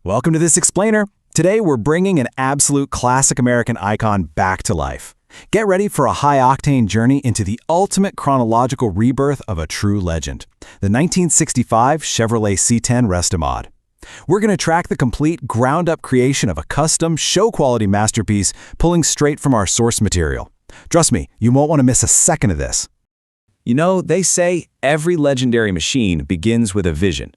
Welcome to this explainer. Today we're bringing an absolute classic American icon back to life. Get ready for a high-octane journey into the ultimate chronological rebirth of a true legend, the 1965 Chevrolet C10 Restomod. We're going to track the complete ground-up creation of a custom, show-quality masterpiece pulling straight from our source material. Trust me, you won't want to miss a second of this. You know, they say every legendary machine begins with a vision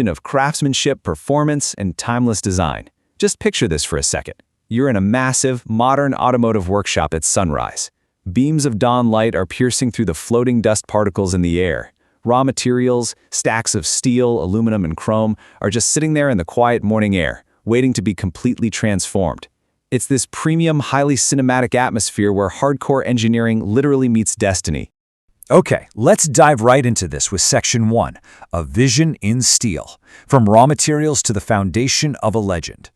of craftsmanship, performance, and timeless design. Just picture this for a second. You're in a massive, modern automotive workshop at sunrise. Beams of dawn light are piercing through the floating dust particles in the air. Raw materials, stacks of steel, aluminum, and chrome are just sitting there in the quiet morning air, waiting to be completely transformed. It's this premium, highly cinematic atmosphere where hardcore engineering literally meets destiny. Okay, let's dive right into this with Section 1, A Vision in Steel, from raw materials to the foundation of a legend.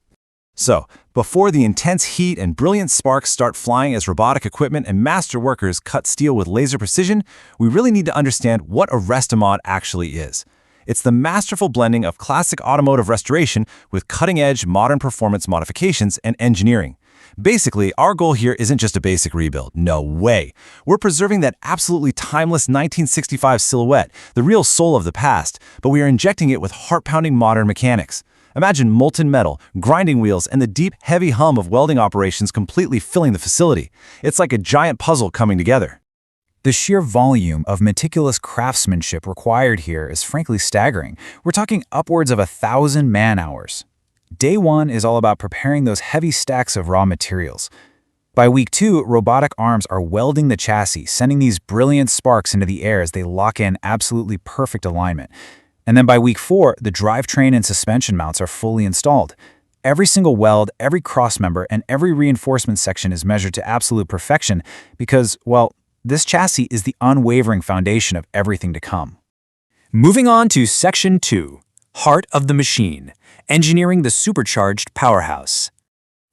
So, before the intense heat and brilliant sparks start flying as robotic equipment and master workers cut steel with laser precision, we really need to understand what a Restomod actually is. It's the masterful blending of classic automotive restoration with cutting-edge modern performance modifications and engineering. Basically, our goal here isn't just a basic rebuild. No way. We're preserving that absolutely timeless 1965 silhouette, the real soul of the past, but we are injecting it with heart-pounding modern mechanics. Imagine molten metal, grinding wheels, and the deep, heavy hum of welding operations completely filling the facility. It's like a giant puzzle coming together. The sheer volume of meticulous craftsmanship required here is frankly staggering. We're talking upwards of 1,000 man-hours. Day 1 is all about preparing those heavy stacks of raw materials. By week 2, robotic arms are welding the chassis, sending these brilliant sparks into the air as they lock in absolutely perfect alignment. And then by week 4, the drivetrain and suspension mounts are fully installed. Every single weld, every crossmember, and every reinforcement section is measured to absolute perfection because, well, this chassis is the unwavering foundation of everything to come. Moving on to Section 2, Heart of the Machine, Engineering the Supercharged Powerhouse.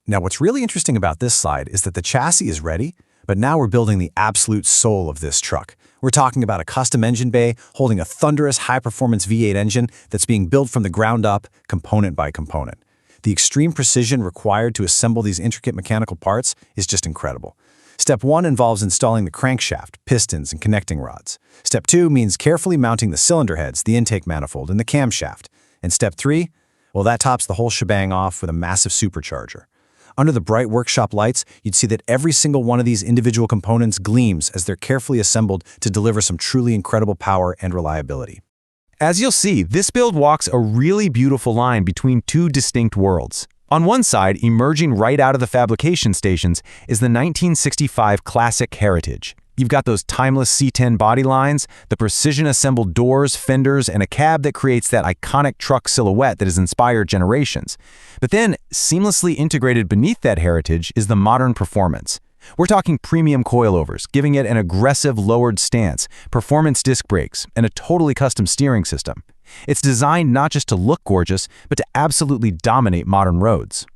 Now, what's really interesting about this slide is that the chassis is ready, but now we're building the absolute soul of this truck. We're talking about a custom engine bay holding a thunderous high-performance V8 engine that's being built from the ground up, component by component. The extreme precision required to assemble these intricate mechanical parts is just incredible. Step 1 involves installing the crankshaft, pistons, and connecting rods. Step 2 means carefully mounting the cylinder heads, the intake manifold, and the camshaft. And Step 3? Well, that tops the whole shebang off with a massive supercharger. Under the bright workshop lights, you'd see that every single one of these individual components gleams as they're carefully assembled to deliver some truly incredible power and reliability. As you'll see, this build walks a really beautiful line between two distinct worlds. On one side, emerging right out of the fabrication stations, is the 1965 classic heritage. You've got those timeless C10 body lines, the precision-assembled doors, fenders, and a cab that creates that iconic truck silhouette that has inspired generations. But then, seamlessly integrated beneath that heritage is the modern performance. We're talking premium coilovers, giving it an aggressive lowered stance, performance disc brakes, and a totally custom steering system. It's designed not just to look gorgeous, but to absolutely dominate modern roads.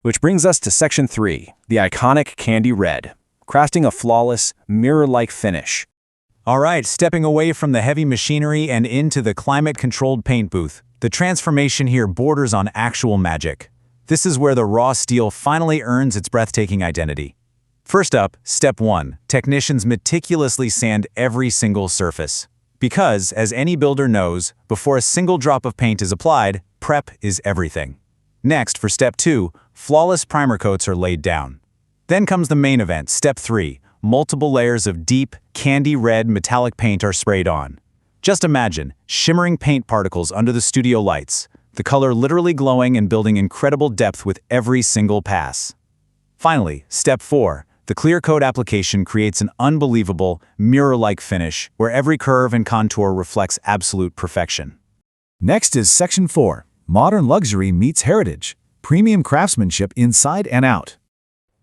Which brings us to Section 3, the iconic Candy Red, crafting a flawless, mirror-like finish. All right, stepping away from the heavy machinery and into the climate-controlled paint booth, the transformation here borders on actual magic. This is where the raw steel finally earns its breathtaking identity. First up, Step 1. Technicians meticulously sand every single surface. Because, as any builder knows, before a single drop of paint is applied, prep is everything. Next, for Step 2, flawless primer coats are laid down. Then comes the main event, Step 3. Multiple layers of deep, candy red metallic paint are sprayed on. Just imagine, shimmering paint particles under the studio lights, the color literally glowing and building incredible depth with every single pass. Finally, Step 4. The clear coat application creates an unbelievable, mirror-like finish where every curve and contour reflects absolute perfection. Next is Section 4, Modern Luxury Meets Heritage, Premium Craftsmanship Inside and Out.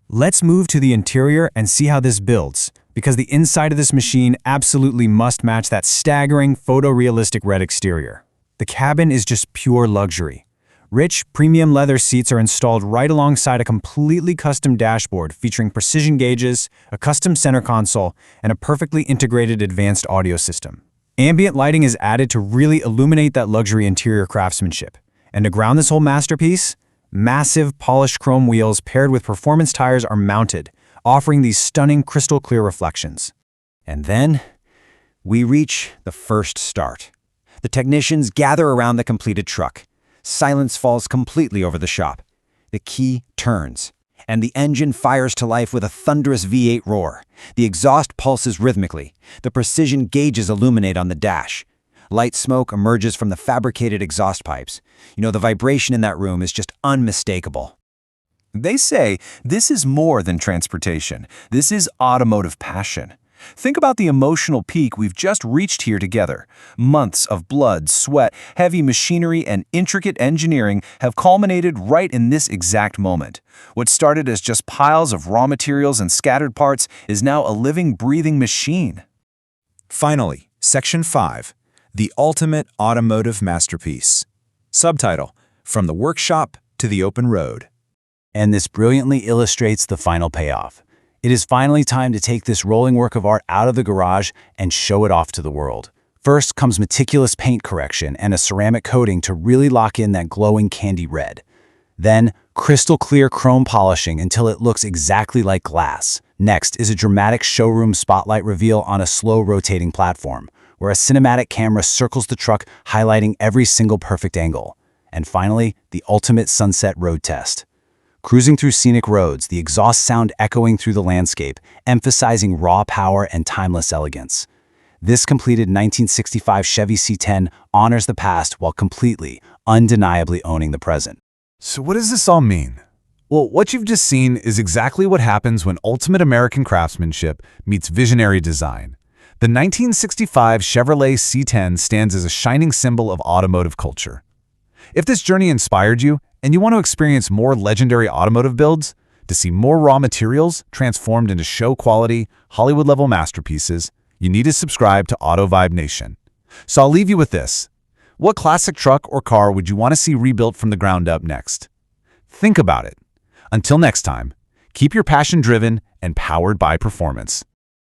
Let's move to the interior and see how this builds, because the inside of this machine absolutely must match that staggering, photorealistic red exterior. The cabin is just pure luxury. Rich, premium leather seats are installed right alongside a completely custom dashboard featuring precision gauges, a custom center console, and a perfectly integrated advanced audio system. Ambient lighting is added to really illuminate that luxury interior craftsmanship. And to ground this whole masterpiece, massive polished chrome wheels paired with performance tires are mounted, offering these stunning crystal clear reflections. And then we reach the first start. The technicians gather around the completed truck. Silence falls completely over the shop. The key turns, and the engine fires to life with a thunderous V8 roar. The exhaust pulses rhythmically. The precision gauges illuminate on the dash. Light smoke emerges from the fabricated exhaust pipes. The vibration in that room is just unmistakable. They say this is more than transportation. This is automotive passion. Think about the emotional peak we've just reached here together. Months of blood, sweat, heavy machinery, and intricate engineering have culminated right in this exact moment. What started as just piles of raw materials and scattered parts is now a living, breathing machine. Finally, Section 5. The Ultimate Automotive Masterpiece. Subtitle: From the Workshop to the Open Road. And this brilliantly illustrates the final payoff. It is finally time to take this rolling work of art out of the garage and show it off to the world. First comes meticulous paint correction and a ceramic coating to really lock in that glowing candy red. Then, crystal clear chrome polishing until it looks exactly like glass. Next is a dramatic showroom spotlight reveal on a slow rotating platform, where a cinematic camera circles the truck, highlighting every single perfect angle. And finally, the ultimate sunset road test. Cruising through scenic roads, the exhaust sound echoing through the landscape, emphasizing raw power and timeless elegance. This completed 1965 Chevy C10 honors the past while completely, undeniably owning the present. So what does this all mean? Well, what you've just seen is exactly what happens when ultimate American craftsmanship meets visionary design. The 1965 Chevrolet C10 stands as a shining symbol of automotive culture. If this journey inspired you, and you want to experience more legendary automotive builds, to see more raw materials transformed into show-quality, Hollywood-level masterpieces, you need to subscribe to Auto Vibe Nation. So I'll leave you with this. What classic truck or car would you want to see rebuilt from the ground up next? Think about it. Until next time, keep your passion driven and powered by performance.